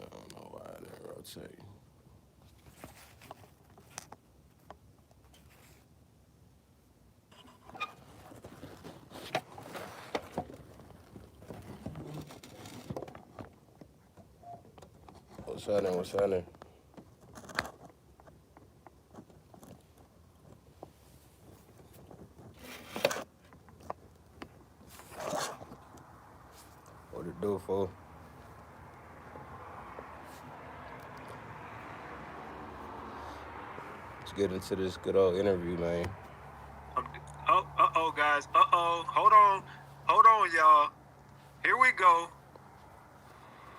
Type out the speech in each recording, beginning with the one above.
I don't know why I didn't rotate. What's happening? What's happening? What it do for? Let's get into this good old interview, man. Oh, guys. Hold on, y'all. Here we go.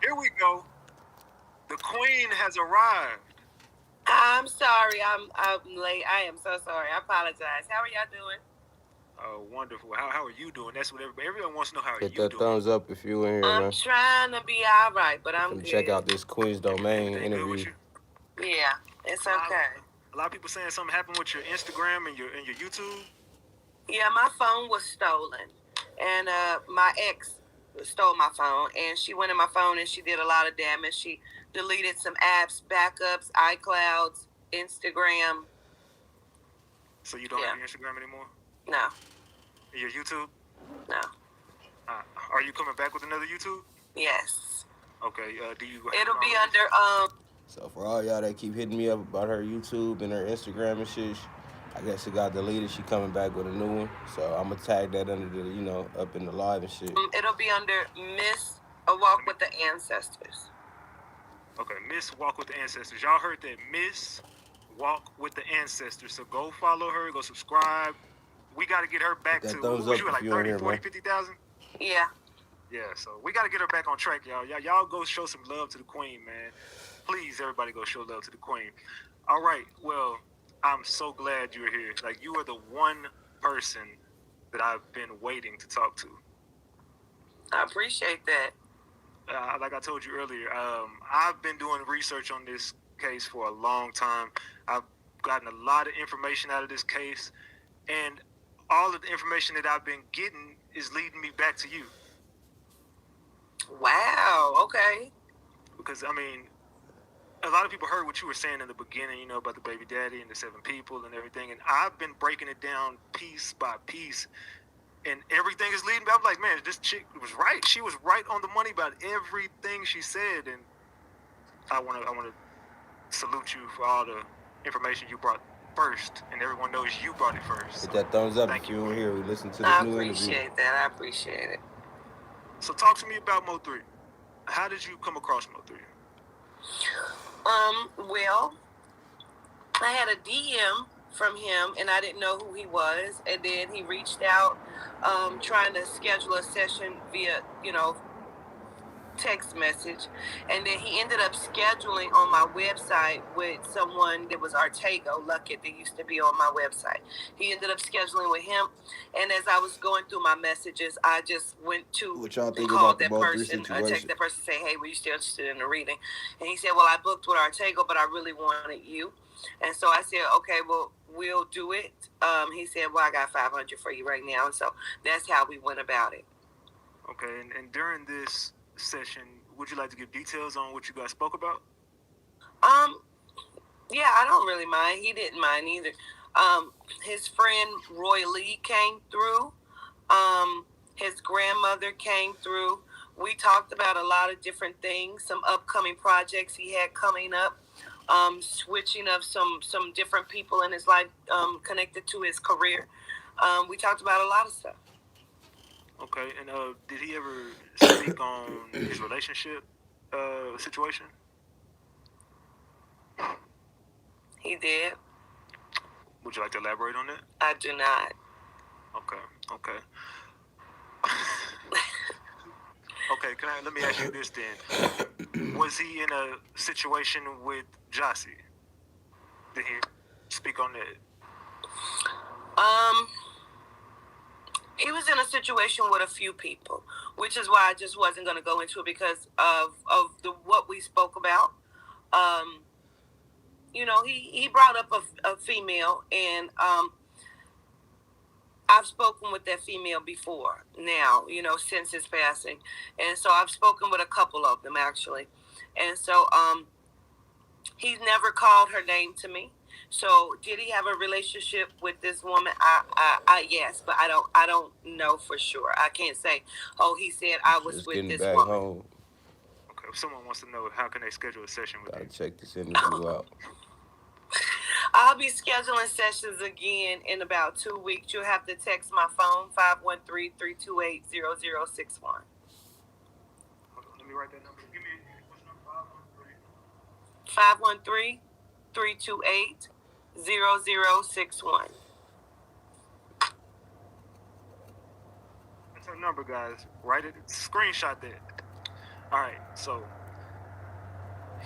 Here we go. The queen has arrived. I'm sorry. I'm late. I am so sorry. I apologize. How are y'all doing? Oh, wonderful. How are you doing? That's what everyone wants to know. How are Hit you that doing? thumbs up if you in here, I'm man. trying to be all right, but I'm Finna good. check out this Queen's Domain Everything good with interview. you? Yeah, it's okay. A lot of people saying something happened with your Instagram and your YouTube. Yeah, my phone was stolen, and my ex stole my phone, and she went in my phone and she did a lot of damage. She deleted some apps, backups, iClouds, Instagram. So you don't have your Instagram anymore? No. Your YouTube? No. Are you coming back with another YouTube? Yes. Okay. Do you? It'll be under So for all y'all that keep hitting me up about her YouTube and her Instagram and shit, I guess it got deleted. She coming back with a new one. So I'm gonna tag that under the, up in the live and shit. It'll be under Miss A Walk with the Ancestors. Okay, Miss Walk with the Ancestors. Y'all heard that, Miss Walk with the Ancestors. So go follow her, go subscribe. We got to get her back to, what was you at, like 30, 40, 50,000? Yeah. Yeah, so we got to get her back on track, y'all. Y'all go show some love to the queen, man. Please, everybody go show love to the queen. All right, well, I'm so glad you're here. Like, you are the one person that I've been waiting to talk to. I appreciate that. Like I told you earlier, I've been doing research on this case for a long time. I've gotten a lot of information out of this case, and all of the information that I've been getting is leading me back to you. Wow, okay. Because, I mean, a lot of people heard what you were saying in the beginning, about the baby daddy and the 7 people and everything, and I've been breaking it down piece by piece, and everything is leading me. I'm like, man, this chick was right. She was right on the money about everything she said, and I want to salute you for all the information you brought first, and everyone knows you brought it first. Hit that thumbs up if you in here. We listen to this new interview. I appreciate that. I appreciate it. So talk to me about MO3. How did you come across MO3? Well, I had a DM from him, and I didn't know who he was, and then he reached out, trying to schedule a session via, text message, and then he ended up scheduling on my website with someone that was Artego Luckett that used to be on my website. He ended up scheduling with him, and as I was going through my messages, I just went to call that person, text that person, say, hey, were you still interested in the reading? And he said, well, I booked with Artego, but I really wanted you. And so I said, okay, well, we'll do it. He said, well, I got $500 for you right now. And so that's how we went about it. Okay, and during this session, would you like to give details on what you guys spoke about? Yeah, I don't really mind. He didn't mind either. His friend Roy Lee came through. His grandmother came through. We talked about a lot of different things, some upcoming projects he had coming up, switching of some different people in his life, connected to his career. We talked about a lot of stuff. Okay, and did he ever speak on his relationship situation? He did. Would you like to elaborate on that? I do not. Okay. Okay, let me ask you this then. Was he in a situation with Jossie? Did he speak on that? He was in a situation with a few people, which is why I just wasn't going to go into it because of what we spoke about. He brought up a female, and I've spoken with that female before now, since his passing. And so I've spoken with a couple of them, actually. And so he's never called her name to me. So did he have a relationship with this woman? I yes, but I don't know for sure. I can't say, oh, he said I was Just with getting this back woman. home. Okay, if someone wants to know, how can they schedule a session with Gotta you? check this interview out. I'll be scheduling sessions again in about 2 weeks. You'll have to text my phone, 513-328-0061. Hold on, let me write that number. Give me what's number? 513-328-0061. That's her number, guys. Write it. Screenshot that. All right. So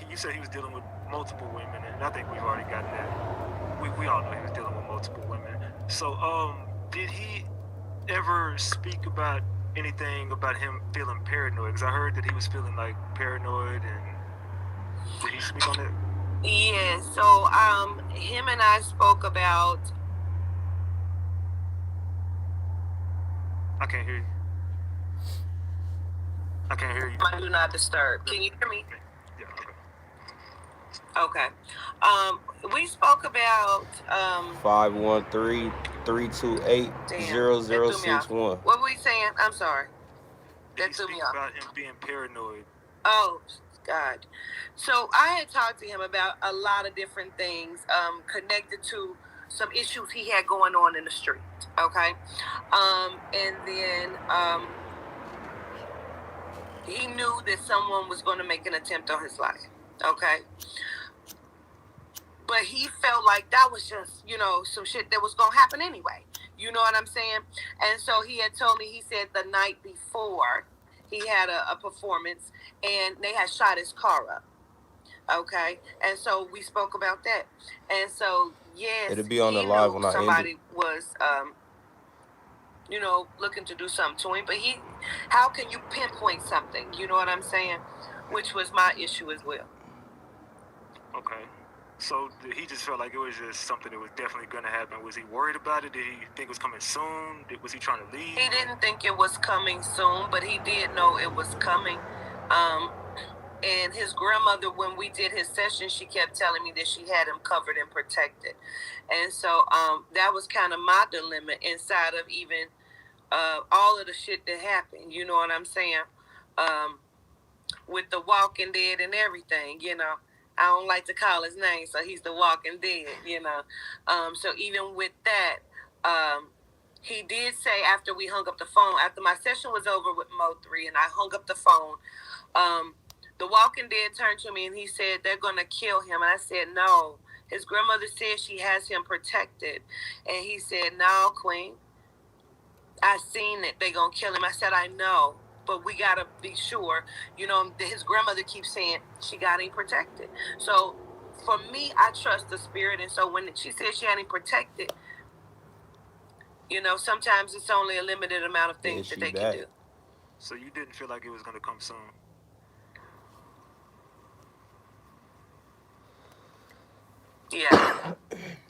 you said he was dealing with multiple women, and I think we've already gotten that. We all know he was dealing with multiple women. So did he ever speak about anything about him feeling paranoid? Because I heard that he was feeling like paranoid, and did he speak on that? Yeah, so him and I spoke about. I can't hear you. I can't hear you. I do not disturb. Can you hear me? Yeah, Okay. We spoke about 513-328-0061. What were we saying? I'm sorry. Did he speak about him being paranoid? Oh, God. So I had talked to him about a lot of different things connected to some issues he had going on in the street. Okay. And then he knew that someone was going to make an attempt on his life. Okay. But he felt like that was just, some shit that was going to happen anyway. You know what I'm saying? And so he had told me, he said the night before he had a performance and they had shot his car up. Okay. And so we spoke about that. And so, yes, it'll be on the live when I somebody was, looking to do something to him. But how can you pinpoint something? You know what I'm saying? Which was my issue as well. Okay. So he just felt like it was just something that was definitely going to happen. Was he worried about it? Did he think it was coming soon? Was he trying to leave? He didn't think it was coming soon, but he did know it was coming. And his grandmother, when we did his session, she kept telling me that she had him covered and protected. And so that was kind of my dilemma inside of even all of the shit that happened. You know what I'm saying? With the Walking Dead and everything, I don't like to call his name, so he's the Walking Dead, So even with that, he did say after we hung up the phone, after my session was over with MO3 and I hung up the phone, the Walking Dead turned to me and he said, they're going to kill him. And I said, no. His grandmother said she has him protected. And he said, no, Queen. I seen it. They're going to kill him. I said, I know. But we got to be sure. His grandmother keeps saying she got him protected. So for me, I trust the spirit. And so when she said she had him protected, sometimes it's only a limited amount of things that they can do. So you didn't feel like it was going to come soon? Yeah.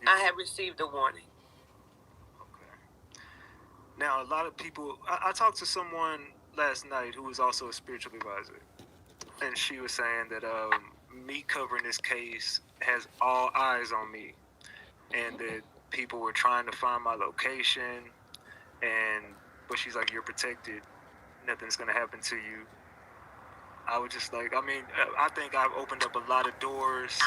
I had received a warning. Okay. Now, a lot of people... I talked to someone last night who was also a spiritual advisor. And she was saying that me covering this case has all eyes on me. And that people were trying to find my location. But she's like, you're protected. Nothing's going to happen to you. I was just like, I think I've opened up a lot of doors.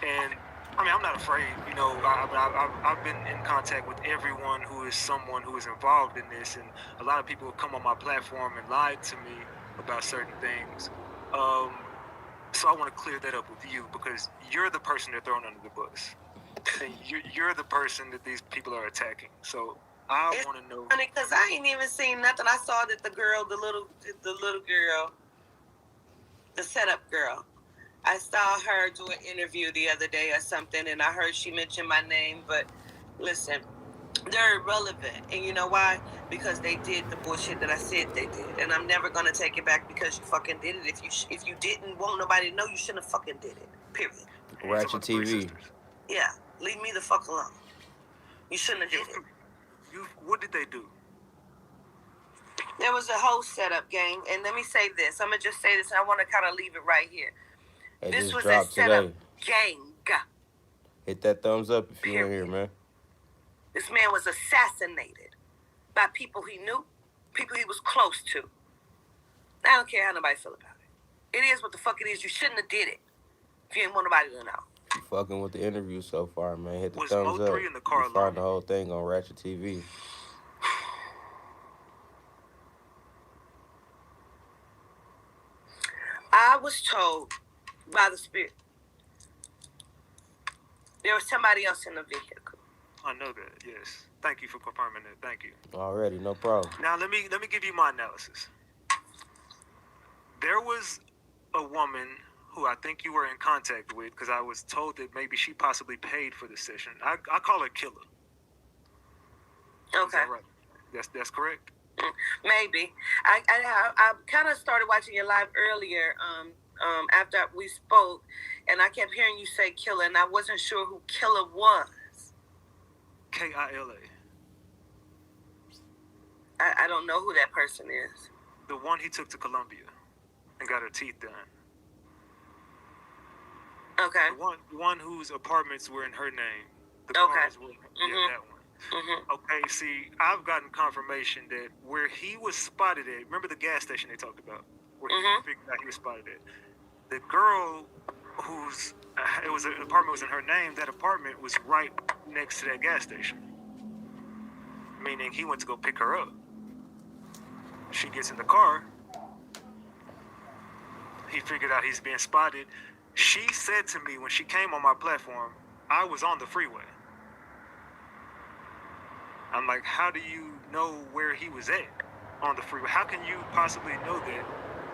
And, I'm not afraid. I've been in contact with everyone who is someone who is involved in this. And a lot of people have come on my platform and lied to me about certain things. So I want to clear that up with you because you're the person they're throwing under the bus. And you're the person that these people are attacking. So I want to know. Funny, because I ain't even seen nothing. I saw that the little girl, the setup girl, I saw her do an interview the other day or something, and I heard she mentioned my name. But listen, they're irrelevant, and you know why? Because they did the bullshit that I said they did, and I'm never gonna take it back because you fucking did it. If you didn't want nobody to know, you shouldn't have fucking did it. Period. ratchetTV. Yeah, leave me the fuck alone. You shouldn't have did it. What did they do? There was a whole setup, gang. And let me say this. I'm going to just say this, and I want to kind of leave it right here. It This just was a dropped setup, today. gang. Hit that thumbs up if you Period. in here, man. This man was assassinated by people he knew, people he was close to. I don't care how nobody feel about it. It is what the fuck it is. You shouldn't have did it if you didn't want nobody to know. You fucking with the interview so far, man. Hit the Was thumbs up. MO3 in the car You find alone? the whole thing on ratchetTV. I was told by the spirit there was somebody else in the vehicle. I know that. Yes. Thank you for confirming that. Thank you. Already, no problem. Now let me give you my analysis. There was a woman who I think you were in contact with because I was told that maybe she possibly paid for the session. I call her Killer. Okay. Is that right? That's correct. Maybe. I kind of started watching your live earlier after we spoke, and I kept hearing you say Killer, and I wasn't sure who Killer was. Killa. I don't know who that person is. The one he took to Colombia and got her teeth done. Okay. The one whose apartments were in her name. The Okay. cars were, yeah, that one. Mm-hmm. Okay, see, I've gotten confirmation that where he was spotted at, remember the gas station they talked about? Where he figured out he was spotted at. The girl whose apartment was in her name, that apartment was right next to that gas station. Meaning he went to go pick her up. She gets in the car. He figured out he's being spotted. She said to me when she came on my platform, I was on the freeway. I'm like, how do you know where he was at on the freeway? How can you possibly know that?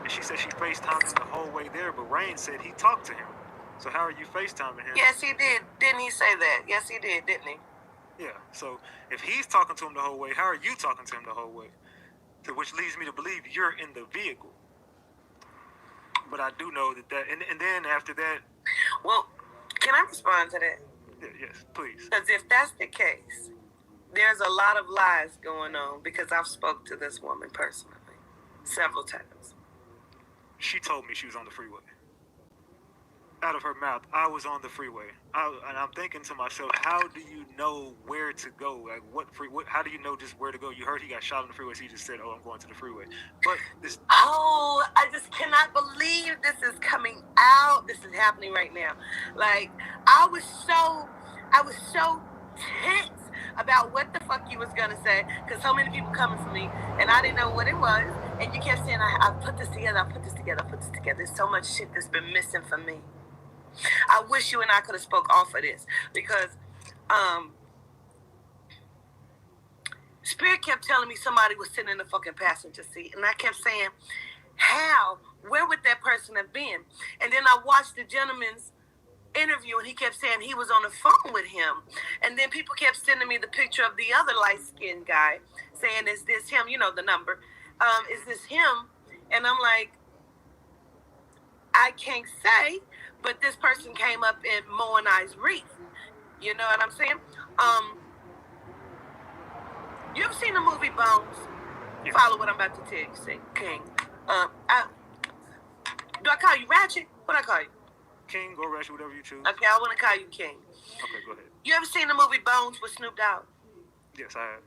And she said she FaceTimed him the whole way there, but Rain said he talked to him. So how are you FaceTiming him? Yes, he did. Didn't he say that? Yes, he did, didn't he? Yeah, so if he's talking to him the whole way, how are you talking to him the whole way? So, which leads me to believe you're in the vehicle. But I do know that and then after that... Well, can I respond to that? Yeah, yes, please. Because if that's the case, there's a lot of lies going on because I've spoke to this woman personally several times. She told me she was on the freeway. Out of her mouth, I was on the freeway. And I'm thinking to myself, how do you know where to go? Like, how do you know just where to go? You heard he got shot on the freeway, so you just said, oh, I'm going to the freeway. But this... Oh, I just cannot believe this is coming out. This is happening right now. Like, I was so tense about what the fuck you was going to say because so many people coming for me, and I didn't know what it was. And you kept saying, I put this together, I put this together. There's so much shit that's been missing from me. I wish you and I could have spoke off of this because Spirit kept telling me somebody was sitting in the fucking passenger seat, and I kept saying, how? Where would that person have been? And then I watched the gentleman's interview, and he kept saying he was on the phone with him. And then people kept sending me the picture of the other light-skinned guy, saying, is this him? You know, the number. Is this him? And I'm like, I can't say, but this person came up in Mo and I's Reef. You know what I'm saying? You ever seen the movie Bones? Yeah. Follow what I'm about to tell you, say, King. Do I call you Ratchet? What do I call you? King or Ratchet, whatever you choose. Okay, I want to call you King. Okay, go ahead. You ever seen the movie Bones with Snoop Dogg? Yes, I have.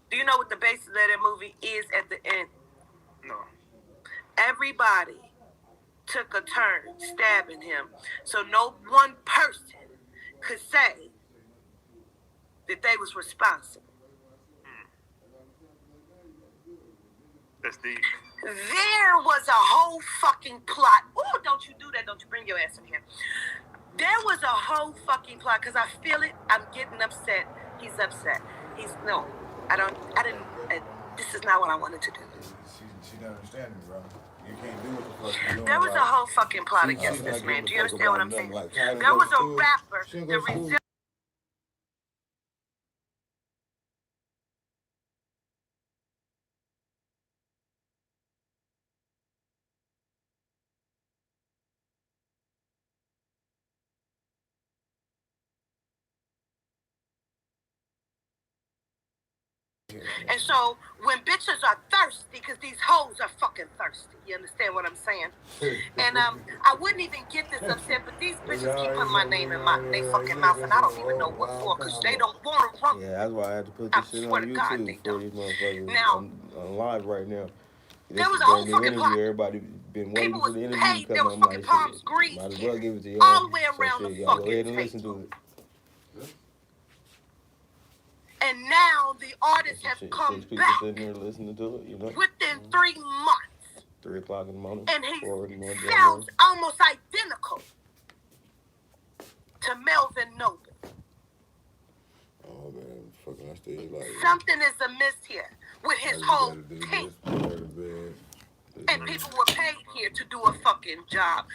Do you know what the basis of that movie is at the end? No. Everybody took a turn stabbing him, so no one person could say that they was responsible. That's deep. There was a whole fucking plot. Oh, don't you do that. Don't you bring your ass in here. There was a whole fucking plot because I feel it. I'm getting upset. He's upset. This is not what I wanted to do. She don't understand me, bro. You can't do what the fuck you're doing. There was a whole fucking plot against this man. Do you understand what I'm saying? There was a rapper that resembled And so when bitches are thirsty, because these hoes are fucking thirsty, you understand what I'm saying? And I wouldn't even get this upset, but these bitches keep putting my name in they fucking mouth, and I don't even know what for, because they don't want to run. Yeah, that's why I had to put I this shit swear on to God, YouTube they for don't. these motherfuckers Now, on live right now. This there is was a a whole brand new fucking interview. plot. Everybody been waiting People for was the interview to paid. come There was out. fucking Like, palm shit, greens might as here, well give it to y'all. all the way So around shit, the y'all go fucking ahead and listen table. to it. And now the artists have Shit, come 6 people back sitting there listening to it, you know. within 3 months. 3 o'clock in the morning. And he 4 in the morning. sounds almost identical to Melvin Noble. Oh man, fucking I still like Something is amiss here with his whole team. And people were paid here to do a fucking job.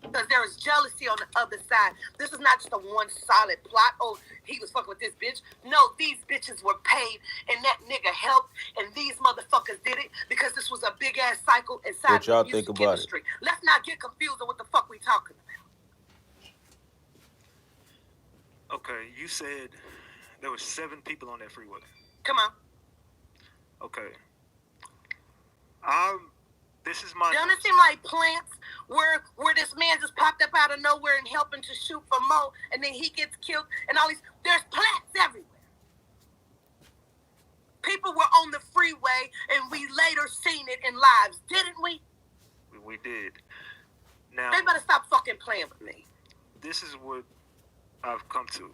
Because there is jealousy on the other side. This is not just a one solid plot. Oh, he was fucking with this bitch. No, these bitches were paid, and that nigga helped, and these motherfuckers did it because this was a big ass cycle inside What y'all the music think about industry. Let's not get confused on what the fuck we talking about. Okay, you said there were 7 people on that freeway. Come on. Okay. This is my. Doesn't it seem like plants where this man just popped up out of nowhere and helping to shoot for Mo, and then he gets killed, and all these, there's plants everywhere. People were on the freeway, and we later seen it in lives, didn't we? We did. Now, they better stop fucking playing with me. This is what I've come to.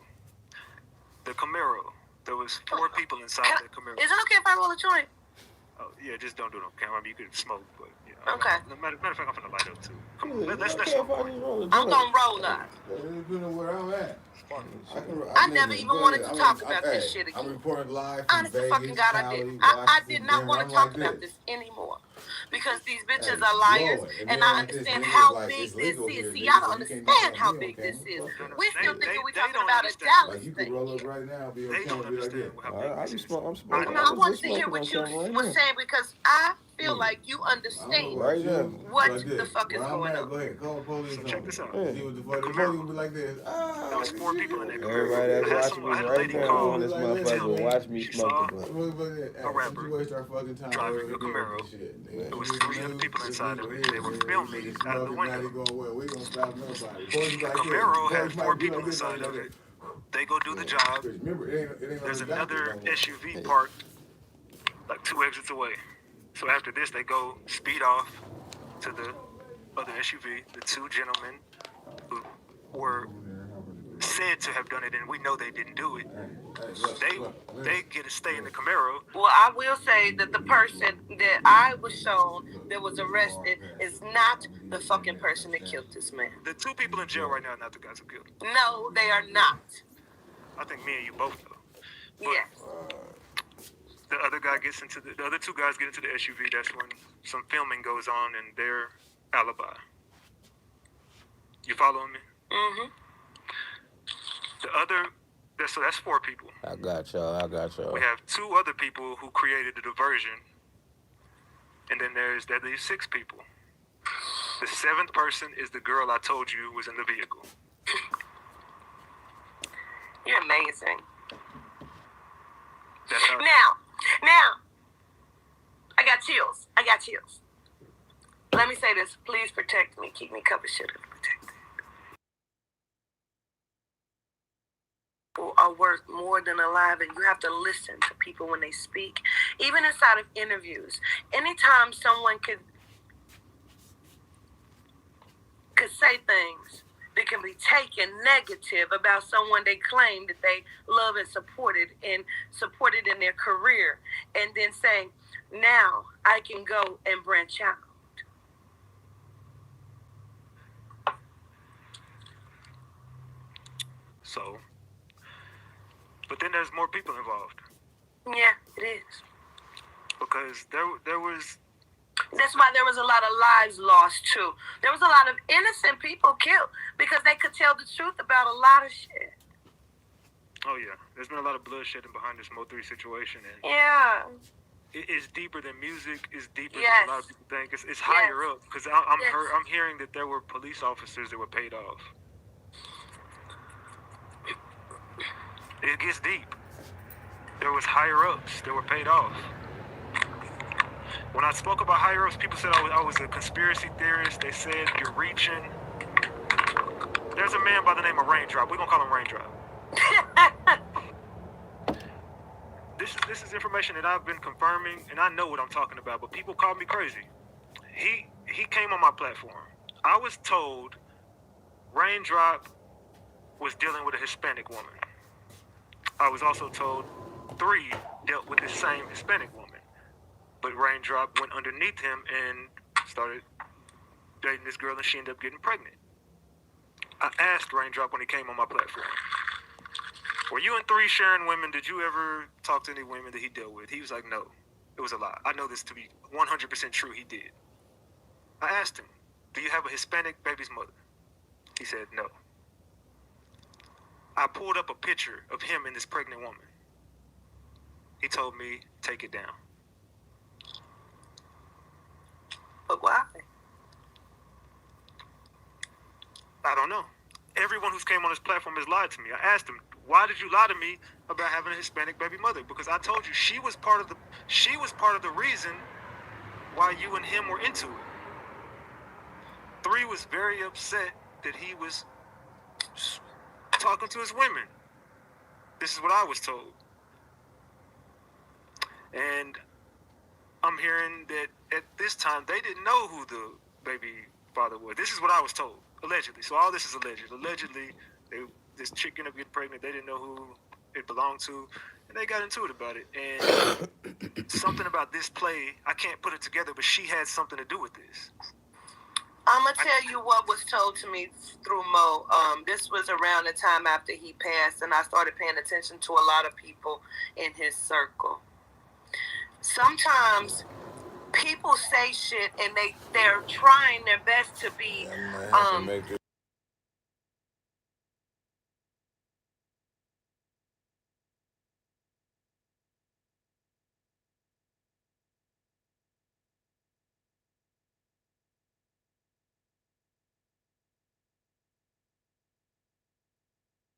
The Camaro. There was 4 people inside that Camaro. Is it okay if I roll a joint? Oh, yeah, just don't do it on camera. I mean, you can smoke, but yeah. Okay. Matter of fact, I'm finna light up too. Come on, let's I'm smoke. I'm gonna roll up. Depending on where I'm at. I never even wanted to talk about this shit again. I'm reporting live from Honest to Vegas, fucking God, I didn't. I did not want to talk about this anymore. Because these bitches are liars, and I understand how big this is. See, y'all don't understand how big this is. We still thinking we're talking about a Dallas You thing. can roll up right now, be okay, They don't be like understand this. how big this is. I'm smoking. I want to hear what you were saying because I feel like you understand Right now. what the fuck is going on. Go ahead, call the police. So check this out. Yeah. See what the police will be like this. There was 4 people in that Camaro. Everybody that's I had watching me I had a right lady now call on this to motherfucker tell will me watch me she smoke saw the blunt. a rapper driving a Camaro. There was 3 other people inside of it. They were filming out of the window. The Camaro had 4 people inside of it. They go do the job. There's another SUV parked like 2 exits away. So after this, they go speed off to the other SUV. The 2 gentlemen who were said to have done it, and we know they didn't do it. They get to stay in the Camaro. Well, I will say that the person that I was shown that was arrested is not the fucking person that killed this man. The 2 people in jail right now are not the guys who killed him. No, they are not. I think me and you both know. But Yes. the other guy gets into the other 2 guys get into the SUV. That's when some filming goes on in their alibi. You following me? Mm-hmm. So that's 4 people. I got y'all. We have 2 other people who created the diversion, and then that leaves 6 people. The 7th person is the girl I told you was in the vehicle. You're amazing. That's how. Now, I got chills. Let me say this. Please protect me. Keep me covered, shit, and protected. People are worth more than alive, and you have to listen to people when they speak. Even inside of interviews, anytime someone could say things that can be taken negative about someone they claim that they love and supported in their career, and then saying, now I can go and branch out. So, but then there's more people involved. Yeah, it is. Because there was. That's why there was a lot of lives lost too. There was a lot of innocent people killed because they could tell the truth about a lot of shit. Oh yeah, there's been a lot of bloodshed behind this MO3 situation, and yeah, it's deeper than music. It's deeper yes. than a lot of people think. It's higher up because I'm hearing that there were police officers that were paid off. It gets deep. there was higher ups that were paid off. When I spoke about higher ups, people said I was a conspiracy theorist. They said you're reaching. There's a man by the name of Raindrop. We're gonna call him Raindrop. This is information that I've been confirming, and I know what I'm talking about. But people call me crazy. He came on my platform. I was told Raindrop was dealing with a Hispanic woman. I was also told 3 dealt with the same Hispanic woman. But Raindrop went underneath him and started dating this girl, and she ended up getting pregnant. I asked Raindrop when he came on my platform, were you and 3 sharing women? Did you ever talk to any women that he dealt with? He was like, no, it was a lie. I know this to be 100% true. He did. I asked him, do you have a Hispanic baby's mother? He said, no. I pulled up a picture of him and this pregnant woman. He told me, take it down. But why? I don't know. Everyone who's came on this platform has lied to me. I asked him, why did you lie to me about having a Hispanic baby mother? Because I told you she was part of the reason why you and him were into it. 3 was very upset that he was talking to his women. This is what I was told. And I'm hearing that at this time they didn't know who the baby father was. This is what I was told, allegedly. So all this is alleged. Allegedly, this chick ended up getting pregnant. They didn't know who it belonged to, and they got into it about it. And something about this play, I can't put it together, but she had something to do with this. I'm going to tell you what was told to me through Mo. This was around the time after he passed, and I started paying attention to a lot of people in his circle. Sometimes people say shit and they're trying their best to be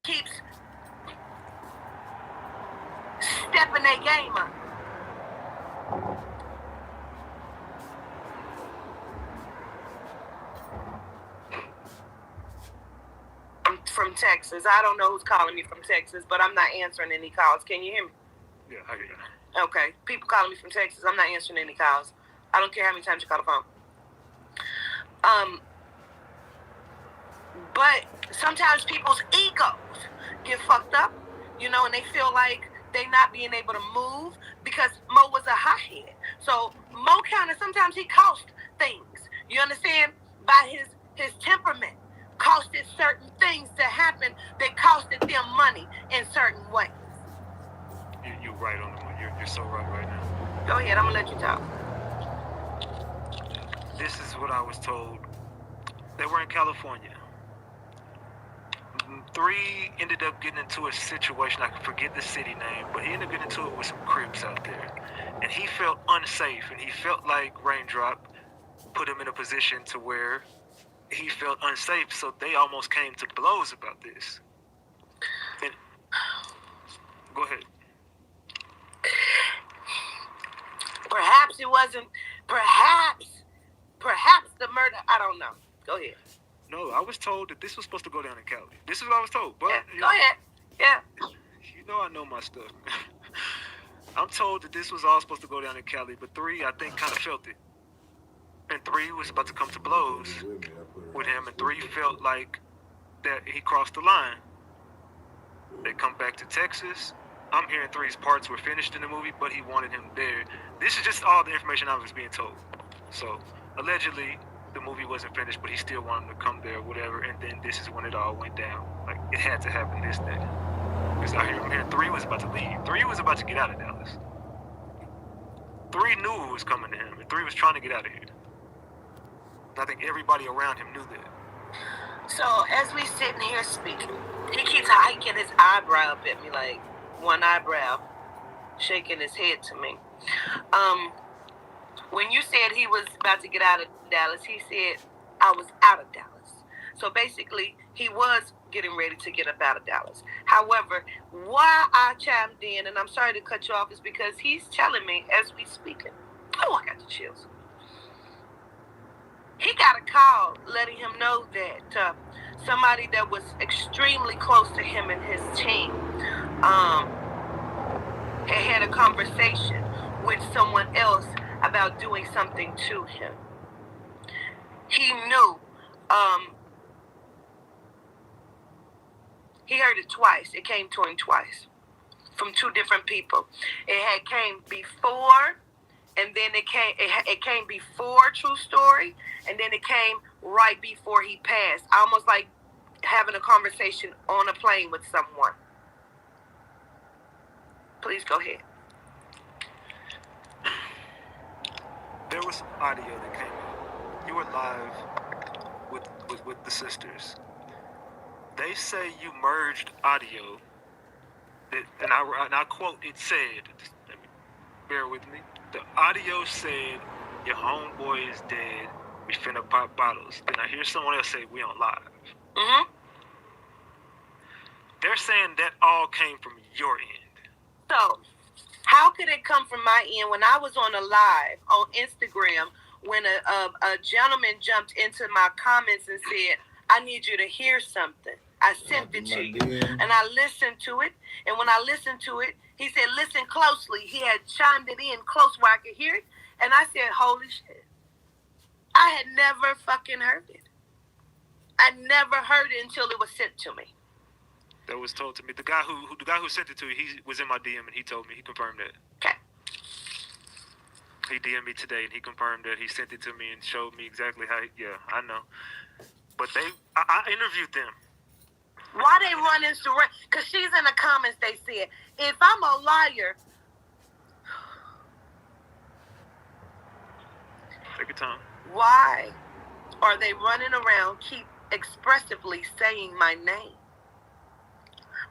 keeps stepping their game up. I'm from Texas. I don't know who's calling me from Texas, but I'm not answering any calls. Can you hear me? Yeah, I hear you. Okay. People calling me from Texas. I'm not answering any calls. I don't care how many times you call the phone. But sometimes people's egos get fucked up, and they feel like they not being able to move because Mo was a hothead. So Mo sometimes he cost things. You understand? By his temperament, costed certain things to happen that costed them money in certain ways. You're right on the money. You're so right now. Go ahead, I'm gonna let you talk. This is what I was told. They were in California. 3 ended up getting into a situation, I forget the city name, but he ended up getting into it with some Crips out there. And he felt unsafe, and he felt like Raindrop put him in a position to where he felt unsafe, so they almost came to blows about this. And go ahead. Perhaps it wasn't, perhaps the murder, I don't know. Go ahead. No, I was told that this was supposed to go down in Cali. This is what I was told. But yeah, go ahead. Yeah. I know my stuff. I'm told that this was all supposed to go down in Cali, but 3, I think, kind of felt it. And 3 was about to come to blows with him, and 3 felt like that he crossed the line. They come back to Texas. I'm hearing 3's parts were finished in the movie, but he wanted him there. This is just all the information I was being told. So, allegedly, the movie wasn't finished, but he still wanted him to come there or whatever, and then this is when it all went down. Like, it had to happen this day. Because I'm hearing 3 was about to leave. 3 was about to get out of Dallas. 3 knew what was coming to him, and 3 was trying to get out of here. I think everybody around him knew that. So, as we sitting here speaking, he keeps hiking his eyebrow up at me, like one eyebrow, shaking his head to me. When you said he was about to get out of Dallas, he said, I was out of Dallas. So basically, he was getting ready to get up out of Dallas. However, why I chimed in, and I'm sorry to cut you off, is because he's telling me as we speaking. Oh, I got the chills. He got a call letting him know that somebody that was extremely close to him and his team had a conversation with someone else about doing something to him. He knew. He heard it twice. It came to him twice from two different people. It had came before, and then it came before True Story, and then it came right before he passed. Almost like having a conversation on a plane with someone. Please go ahead. There was some audio that came out. You were live with the sisters. They say you merged audio. And I quote, it said, bear with me, the audio said, your homeboy is dead, we finna pop bottles. Then I hear someone else say, we on live. Mm-hmm. They're saying that all came from your end. So, how could it come from my end when I was on a live on Instagram when a gentleman jumped into my comments and said, I need you to hear something. I sent it to you. And I listened to it. And when I listened to it, he said, listen closely. He had chimed it in close where I could hear it. And I said, holy shit. I had never fucking heard it. I never heard it until it was sent to me. That was told to me. The guy who sent it to you, he was in my DM and he told me, he confirmed that. Okay. He DM'd me today and he confirmed that. He sent it to me and showed me exactly how. Yeah, I know. But I interviewed them. Why they running surrender? Because she's in the comments, they said, if I'm a liar. Take your time. Why are they running around, keep expressively saying my name?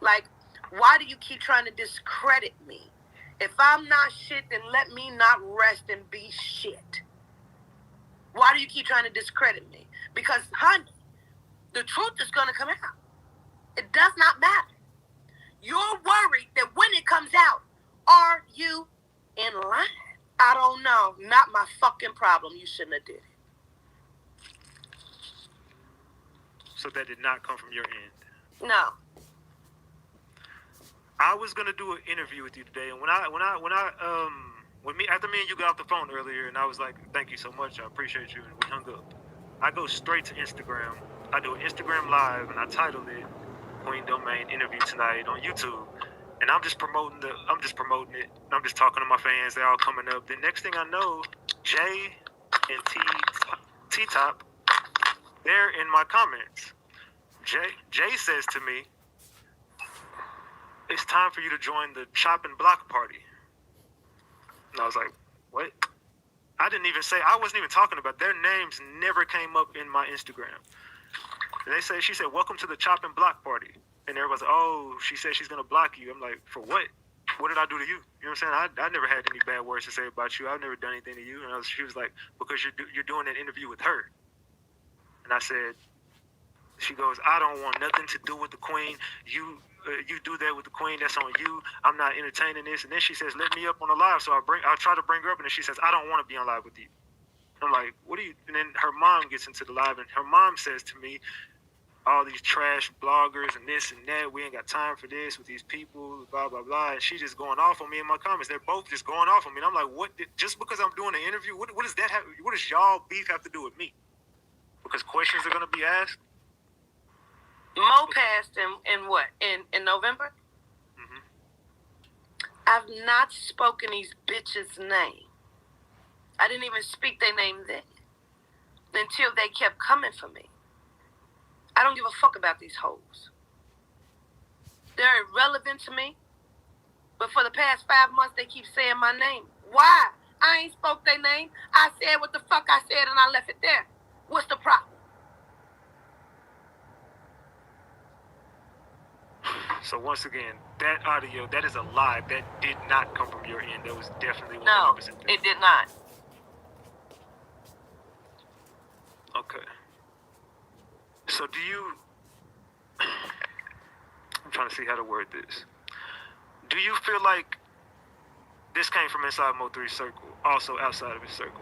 Like, why do you keep trying to discredit me? If I'm not shit, then let me not rest and be shit. Why do you keep trying to discredit me? Because, honey, the truth is going to come out. It does not matter. You're worried that when it comes out, are you in line? I don't know. Not my fucking problem. You shouldn't have did it. So that did not come from your end. No. I was gonna do an interview with you today, and after me and you got off the phone earlier, and I was like, thank you so much, I appreciate you, and we hung up. I go straight to Instagram. I do an Instagram live, and I titled it Queen Domain Interview Tonight on YouTube. And I'm just promoting it. I'm just talking to my fans. They're all coming up. The next thing I know, Jay and T-Top, they're in my comments. Jay says to me, it's time for you to join the Chop and Block party. And I was like, what? I wasn't even talking about their names never came up in my Instagram. And she said, welcome to the Chop and Block party. And everybody's like, oh, she said she's going to block you. I'm like, for what? What did I do to you? You know what I'm saying? I never had any bad words to say about you. I've never done anything to you. And she was like, because you're doing an interview with her. And I said, she goes, I don't want nothing to do with the queen. You do that with the queen. That's on you. I'm not entertaining this. And then she says, let me up on the live. So I try to bring her up. And then she says, I don't want to be on live with you. I'm like, what do you? And then her mom gets into the live. And her mom says to me, all these trash bloggers and this and that. We ain't got time for this with these people, blah, blah, blah. And she just going off on me in my comments. They're both just going off on me. And I'm like, just because I'm doing an interview, what does that have? What does y'all beef have to do with me? Because questions are going to be asked. Mo passed in what? In November? Mm-hmm. I've not spoken these bitches' name. I didn't even speak their name then. Until they kept coming for me. I don't give a fuck about these hoes. They're irrelevant to me. But for the past 5 months, they keep saying my name. Why? I ain't spoke their name. I said what the fuck I said and I left it there. What's the problem? So once again, that audio, that is a lie. That did not come from your end. That was definitely 100% No, it did not. Okay. So do you? I'm trying to see how to word this. Do you feel like this came from inside MO3's circle, also outside of his circle?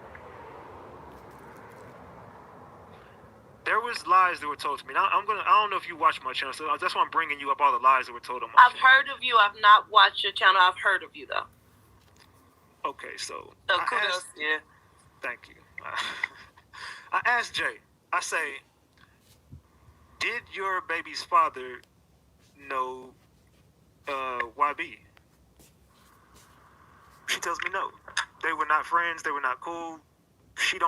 There was lies that were told to me. Now I don't know if you watch my channel, so that's why I'm bringing you up all the lies that were told on my I've channel. heard of you. I've not watched your channel. I've heard of you though. Okay, so Kudos. Yeah. Thank you. I asked Jay. I say, did your baby's father know YB? She tells me no. They were not friends. They were not cool. She's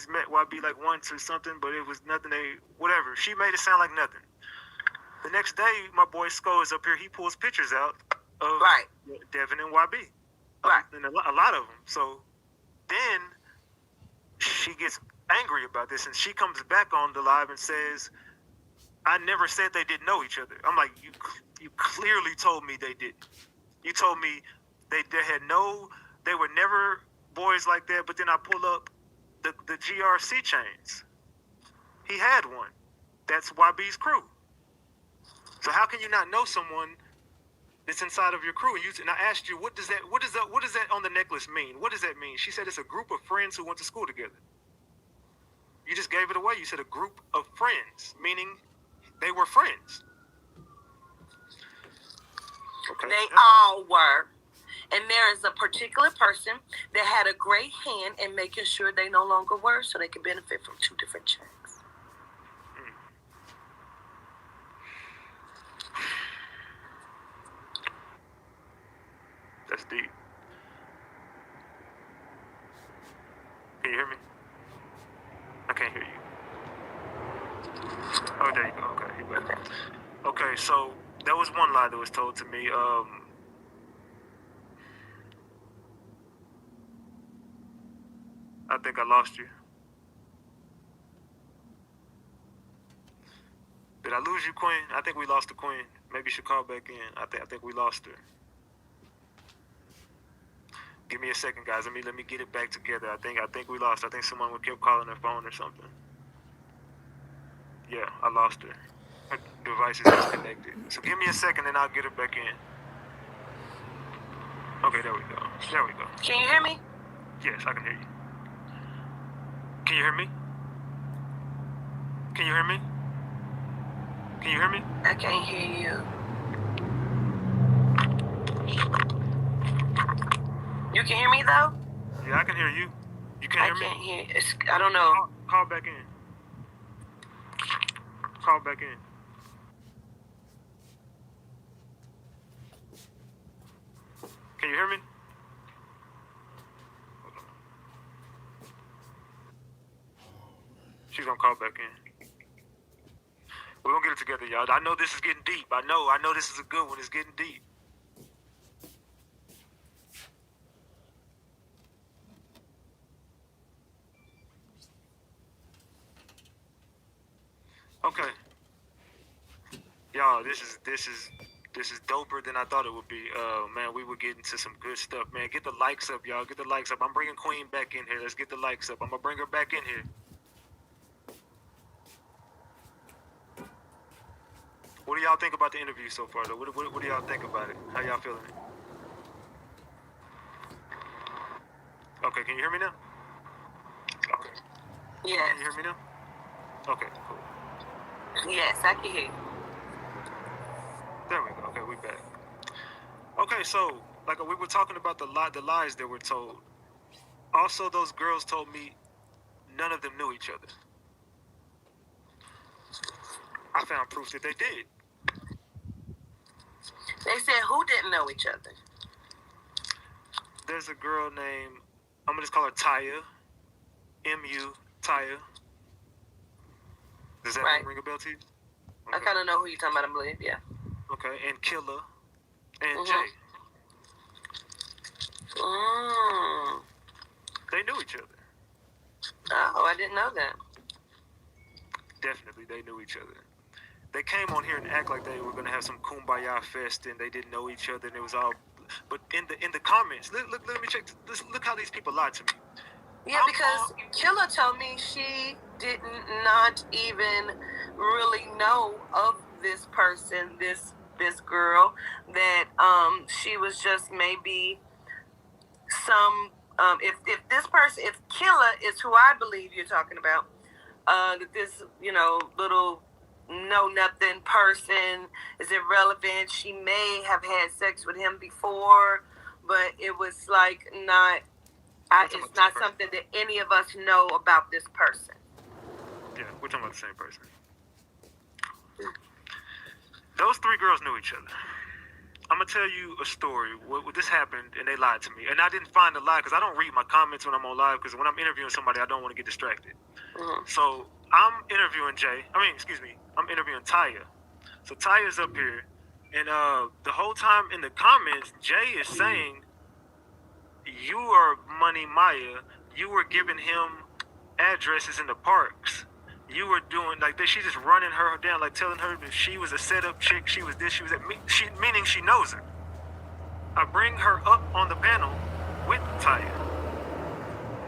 met YB like once or something, but it was nothing. Whatever. She made it sound like nothing. The next day, my boy Sko is up here. He pulls pictures out of Devin and YB. Right. And a lot of them. So then she gets angry about this, and she comes back on the live and says, I never said they didn't know each other. I'm like, you clearly told me they didn't. You told me they were never boys like that, but then I pull up the GRC chains. He had one. That's YB's crew. So how can you not know someone that's inside of your crew? And I asked you, what does that on the necklace mean? What does that mean? She said it's a group of friends who went to school together. You just gave it away. You said a group of friends, meaning they were friends. Okay. They all were. And there is a particular person that had a great hand in making sure they no longer were, so they could benefit from two different checks. That's deep. Can you hear me? I can't hear you. Oh, there you go. Okay, you better. Okay, so that was one lie that was told to me. I think I lost you. Did I lose you, Queen? I think we lost the Queen. Maybe you should call back in. I think we lost her. Give me a second, guys. Let me get it back together. I think we lost. I think someone kept calling her phone or something. Yeah, I lost her. Her device is disconnected. So give me a second and I'll get her back in. Okay, there we go. There we go. Can you hear me? Yes, I can hear you. Can you hear me? Can you hear me? Can you hear me? I can't hear you. You can hear me though? Yeah, I can hear you. You can hear me? I can't hear. I don't know. Call back in. Call back in. Can you hear me? Hold on. She's gonna call back in. We're gonna get it together, y'all. I know this is getting deep. I know this is a good one. It's getting deep. Okay. Y'all, this is doper than I thought it would be. Man, we were getting to some good stuff, man. Get the likes up, y'all. Get the likes up. I'm bringing Queen back in here. Let's get the likes up. I'm gonna bring her back in here. What do y'all think about the interview so far, though? What do y'all think about it? How y'all feeling it? Okay, can you hear me now? Okay. Yes. Can you hear me now? Okay, cool. Yes, I can hear you. There we go. Okay, we back. Okay, so like we were talking about the lies that were told. Also, those girls told me none of them knew each other. I found proof that they did. They said who didn't know each other? There's a girl named, I'm gonna just call her Taya. M-U, Taya. Does that Right. ring a bell to you? I Okay. kind of know who you're talking about, I believe, yeah. Okay, and Killa and Mhm. Jay. Mm. They knew each other. Oh, I didn't know that. Definitely, they knew each other. They came on here and act like they were gonna have some kumbaya fest and they didn't know each other and it was all. But in the comments, let me check. Look how these people lied to me. Yeah, because Killa told me she did not even really know of this person, this girl, that she was just maybe some if this person, if Killa is who I believe you're talking about, that this little know nothing person is irrelevant. She may have had sex with him before, but it was like not. It's not something that any of us know about this person. Yeah, we're talking about the same person. Those three girls knew each other. I'm gonna tell you a story. What this happened, and they lied to me, and I didn't find the lie because I don't read my comments when I'm on live, because when I'm interviewing somebody, I don't want to get distracted. Mm-hmm. So I'm interviewing I'm interviewing Taya. So Taya's up here, and the whole time in the comments, Jay is saying, "You are Money Maya. You were giving him addresses in the parks. You were doing like this." She's just running her down, like telling her that she was a setup chick. She was this. She was that. Meaning she knows her. I bring her up on the panel with Taya,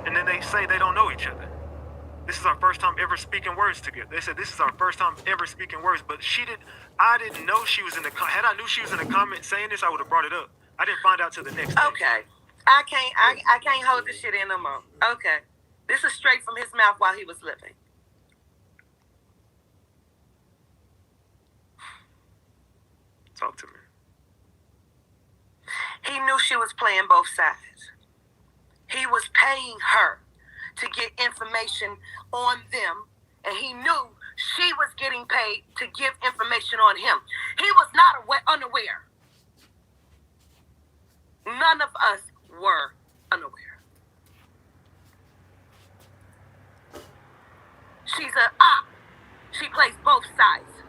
and then they say they don't know each other. This is our first time ever speaking words together. They said this is our first time ever speaking words, but I didn't know she was in the. Had I knew she was in the comment saying this, I would have brought it up. I didn't find out till the next day. Okay, I can't hold this shit in no more. Okay, this is straight from his mouth while he was living. Talk to me. He knew she was playing both sides. He was paying her to get information on them, and he knew she was getting paid to give information on him. He was not unaware. None of us were unaware. She's an op. She plays both sides.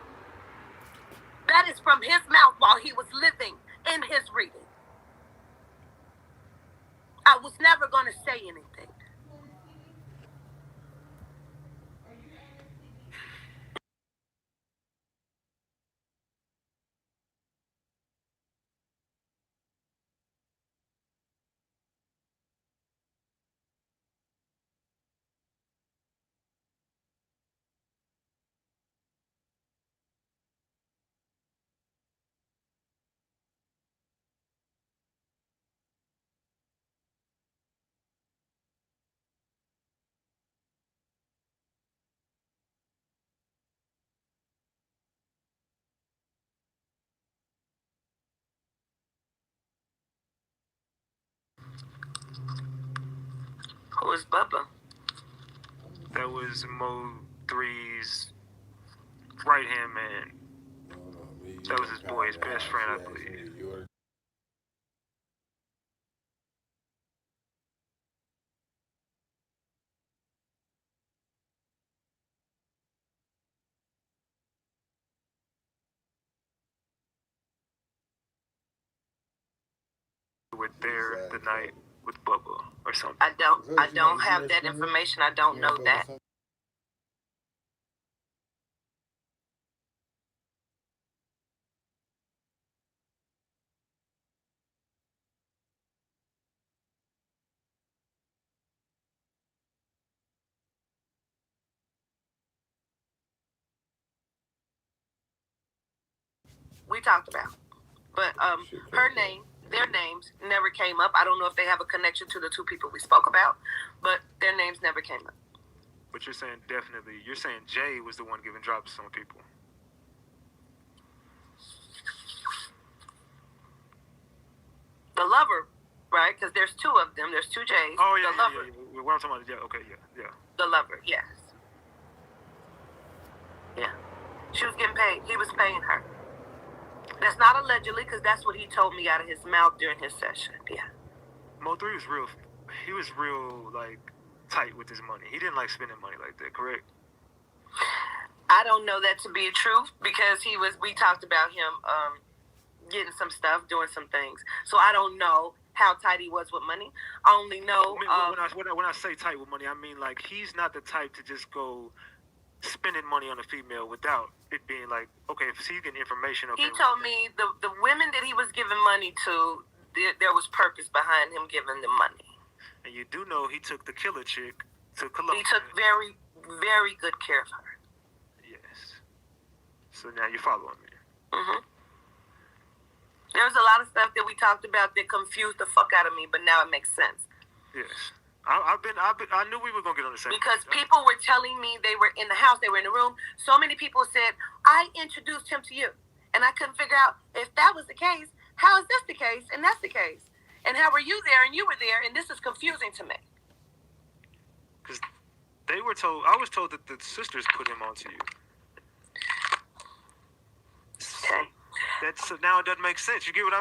That is from his mouth while he was living in his reading. I was never going to say anything. Who was Bubba? That was MO3's right hand man. That was his boy's best friend, I believe. With there the night with Bubba or something. I don't have that information. I don't know that. We talked about, but their names never came up. I don't know if they have a connection to the two people we spoke about, but their names never came up. But you're saying Jay was the one giving drops on people. The lover, right? Because there's two of them. There's two Jays. Oh yeah, the lover. Yeah. What I'm talking about? Yeah, okay, yeah. The lover, yes. Yeah, she was getting paid. He was paying her. That's not allegedly, because that's what he told me out of his mouth during his session. Yeah. MO3 was real. He was real like tight with his money. He didn't like spending money like that. Correct? I don't know that to be a truth, because we talked about him getting some stuff, doing some things. So I don't know how tight he was with money. I only know. When I say tight with money, I mean like he's not the type to just go spending money on a female without it being like, okay, if he's getting information. Okay, he told me the women that he was giving money to, there was purpose behind him giving them money. And you do know he took the killer chick to Colombia. He took very, very good care of her. Yes. So now you're following me. Mm-hmm. There was a lot of stuff that we talked about that confused the fuck out of me, but now it makes sense. Yes. I knew we were gonna get on the same. Because people were telling me they were in the house, they were in the room. So many people said, I introduced him to you. And I couldn't figure out if that was the case, how is this the case, and that's the case? And how were you there and you were there, and this is confusing to me. Because I was told that the sisters put him onto you. Okay. So now it doesn't make sense. You get what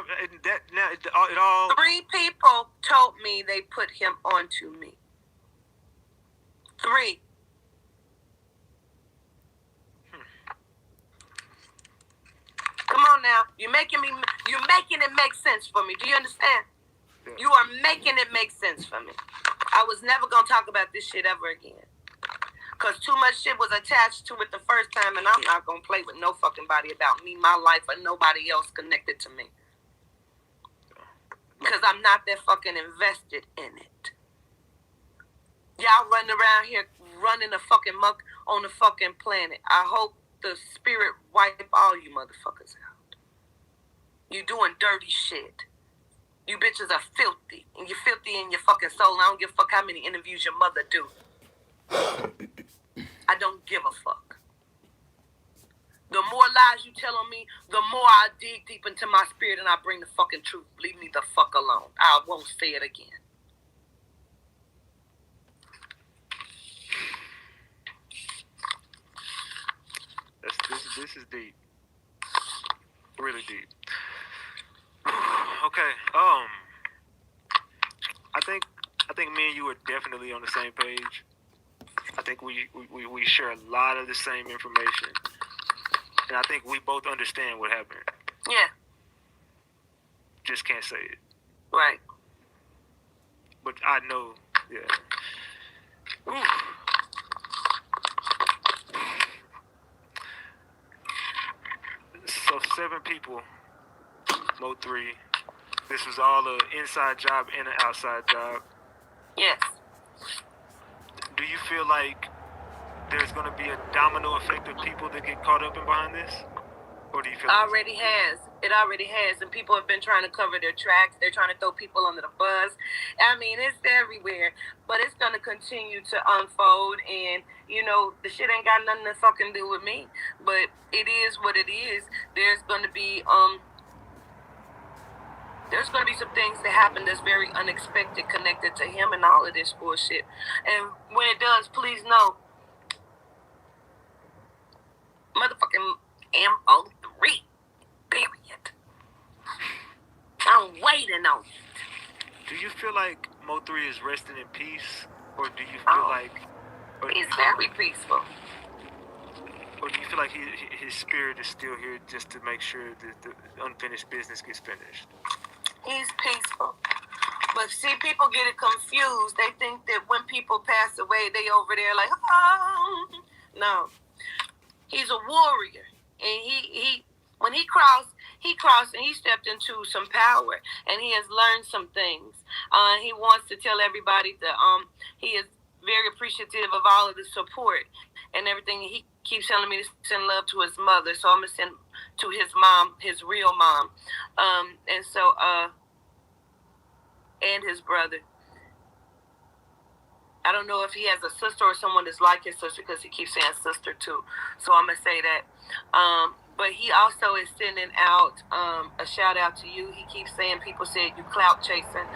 it all. 3 people told me they put him onto me. 3. Come on now. You're making it make sense for me. Do you understand? Yeah. You are making it make sense for me. I was never going to talk about this shit ever again. Because too much shit was attached to it the first time, and I'm not going to play with no fucking body about me, my life, or nobody else connected to me. Because I'm not that fucking invested in it. Y'all running around here running a fucking muck on the fucking planet. I hope the spirit wipe all you motherfuckers out. You doing dirty shit. You bitches are filthy. And you're filthy in your fucking soul. I don't give a fuck how many interviews your mother do. I don't give a fuck. The more lies you tell on me, the more I dig deep into my spirit and I bring the fucking truth. Leave me the fuck alone. I won't say it again. This is deep. Really deep. Okay. I think me and you are definitely on the same page. I think we share a lot of the same information. And I think we both understand what happened. Yeah. Just can't say it. Right. But I know, yeah. Ooh. So 7 people, MO3. This was all an inside job and an outside job. Yes. Do you feel like there's going to be a domino effect of people that get caught up in behind this? Or do you feel Already has. It already has. And people have been trying to cover their tracks. They're trying to throw people under the bus. I mean, it's everywhere. But it's going to continue to unfold. And, you know, the shit ain't got nothing to fucking do with me. But it is what it is. There's going to be some things that happen that's very unexpected connected to him and all of this bullshit. And when it does, please know, motherfucking MO3, period. I'm waiting on it. Do you feel like MO3 is resting in peace? Or do you feel like... He's very peaceful. Or do you feel like his spirit is still here just to make sure that the unfinished business gets finished? He's peaceful. But see, people get it confused. They think that when people pass away, they over there like, oh. No. He's a warrior. And when he crossed and he stepped into some power. And he has learned some things. He wants to tell everybody that he is very appreciative of all of the support and everything. He keeps telling me to send love to his mother. So I'm going to send to his mom, his real mom. And so, and his brother. I don't know if he has a sister or someone that's like his sister because he keeps saying sister too. So I'm going to say that. But he also is sending out a shout out to you. He keeps saying, people said you clout chasing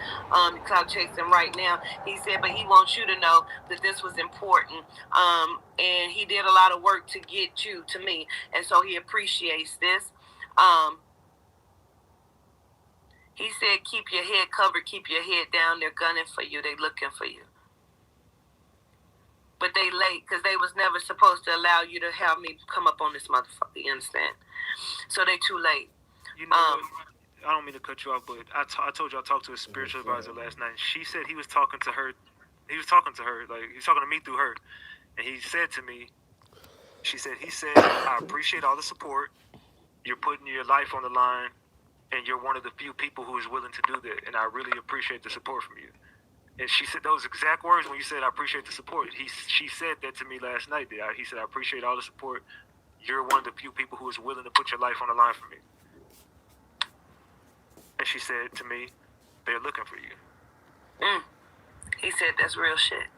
right now. He said, but he wants you to know that this was important. And he did a lot of work to get you to me. And so he appreciates this. He said, keep your head covered, keep your head down. They're gunning for you. They're looking for you. But they late because they was never supposed to allow you to have me come up on this motherfucker. You understand? So they too late. You know, I don't mean to cut you off, but I told you I talked to a spiritual advisor last night. She said he was talking to her. He was talking to her, like he was talking to me through her. And he said to me, he said, I appreciate all the support. You're putting your life on the line. And you're one of the few people who is willing to do that. And I really appreciate the support from you. And she said those exact words when you said, I appreciate the support. She said that to me last night. He said, I appreciate all the support. you're one of the few people who is willing to put your life on the line for me. And she said to me, they're looking for you. He said that's real shit.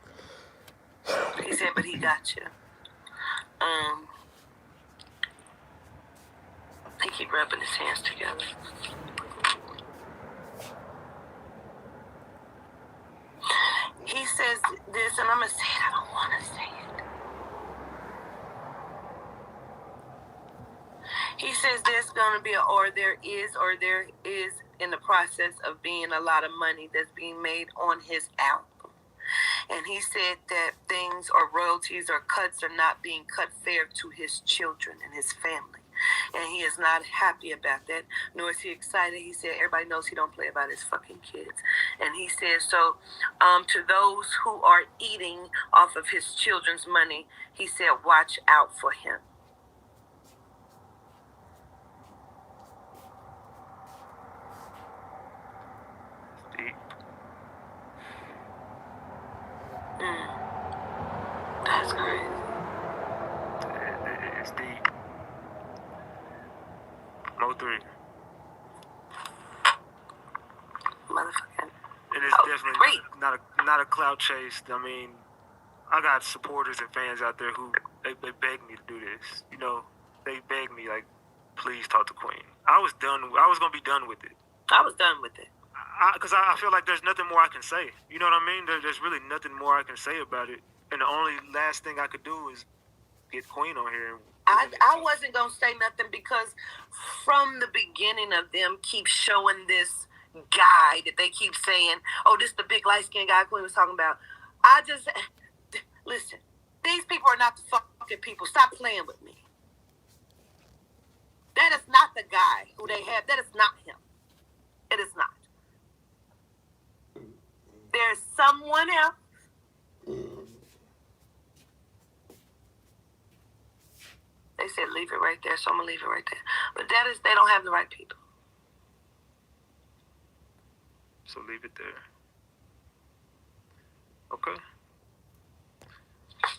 He said, but he got you. He keep rubbing his hands together. He says this, and I'm going to say it. I don't want to say it. He says there's going to be, or there is in the process of being a lot of money that's being made on his album. And he said that things or royalties or cuts are not being cut fair to his children and his family. And he is not happy about that, nor is he excited. He said everybody knows he don't play about his fucking kids. And he said, so to those who are eating off of his children's money, he said, watch out for him. Deep. That's crazy. It's deep. MO3. Motherfucking. It is definitely not a clout chase. I mean, I got supporters and fans out there who they beg me to do this. You know, they beg me like, please talk to Queen. I was gonna be done with it. I was done with it. Because I feel like there's nothing more I can say. You know what I mean? There's really nothing more I can say about it. And the only last thing I could do is get Queen on here. I wasn't going to say nothing because from the beginning of them keep showing this guy that they keep saying, oh, this the big light-skinned guy Queen was talking about. I just, listen, these people are not the fucking people. Stop playing with me. That is not the guy who they have. That is not him. It is not. There's someone else. They said leave it right there, so I'm gonna leave it right there. But they don't have the right people. So leave it there. Okay.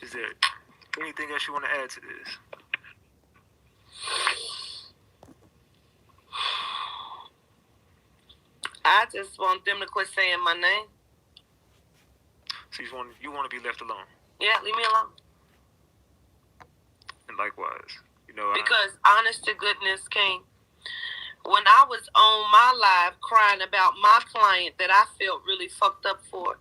Is there anything else you want to add to this? I just want them to quit saying my name. So you want to be left alone. Yeah, leave me alone. And likewise, you know. Because honest to goodness, King, when I was on my live crying about my client that I felt really fucked up for,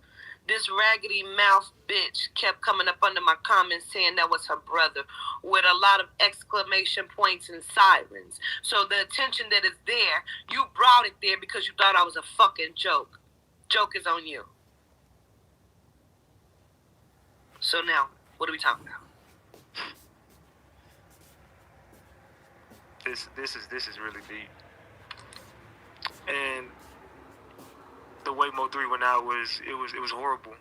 this raggedy mouth bitch kept coming up under my comments saying that was her brother with a lot of exclamation points and sirens. So the attention that is there, you brought it there because you thought I was a fucking joke. Joke is on you. So now, what are we talking about? This is really deep. And the way MO3 went out was horrible.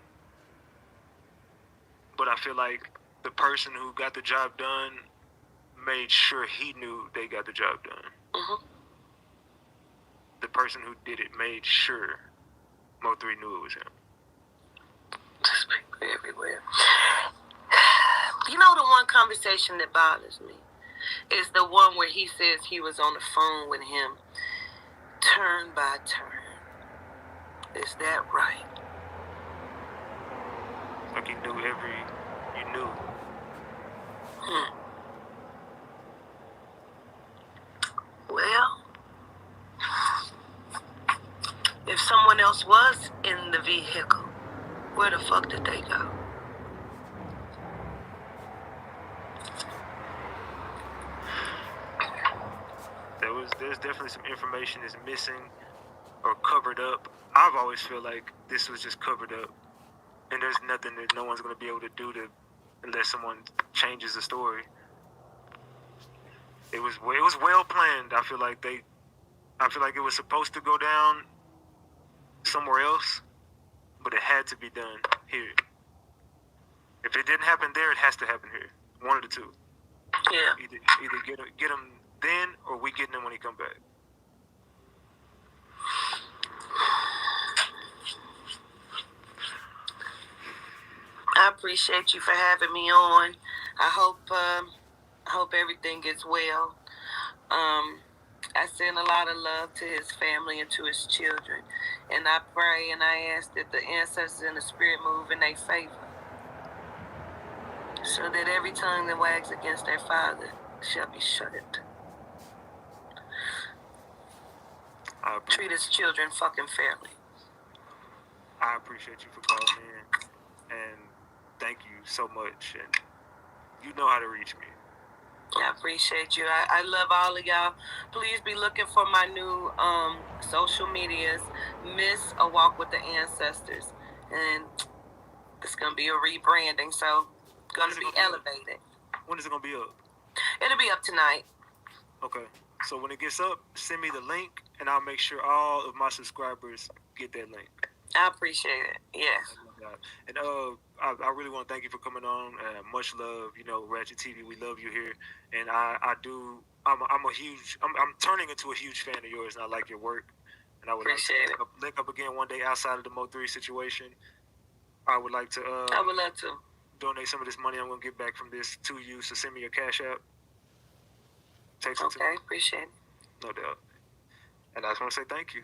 But I feel like the person who got the job done made sure he knew they got the job done. Mm-hmm. The person who did it made sure MO3 knew it was him. Just people everywhere. You know the one conversation that bothers me is the one where he says he was on the phone with him turn by turn. Is that right? Like you knew. Well, if someone else was in the vehicle, where the fuck did they go? There's definitely some information that's missing or covered up. I've always feel like this was just covered up, and there's nothing that no one's going to be able to do unless someone changes the story. It was well planned. I feel like it was supposed to go down somewhere else, but it had to be done here. If it didn't happen there, it has to happen here. One of the two. Yeah. Either get him then, or we getting him when he come back. I appreciate you for having me on. I I hope everything gets well. I send a lot of love to his family and to his children. And I pray and I ask that the ancestors and the spirit move in their favor, so that every tongue that wags against their father shall be shut. Treat his children fucking fairly. I appreciate you for calling in, and thank you so much. And you know how to reach me. I appreciate you. I love all of y'all. Please be looking for my new social medias, Miss A Walk with the Ancestors. And it's going to be a rebranding, so it's going to be elevated. When is it going to be up? It'll be up tonight. Okay. So when it gets up, send me the link, and I'll make sure all of my subscribers get that link. I appreciate it. Yes. And I really want to thank you for coming on. Much love, ratchetTV. We love you here, and I'm turning into a huge fan of yours, and I like your work. And I would appreciate like to link up again one day outside of the MO3 situation. I would like to. I would love to donate some of this money I'm gonna get back from this to you. So send me your CashApp. Text it to me. Okay, appreciate it. No doubt. And I just want to say thank you.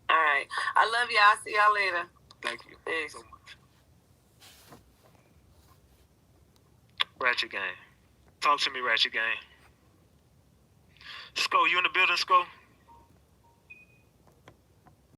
All right. I love y'all. I'll see y'all later. Thank you Peace. so much. Ratchet Gang. Talk to me, Ratchet Gang. Sko, you in the building, Sko?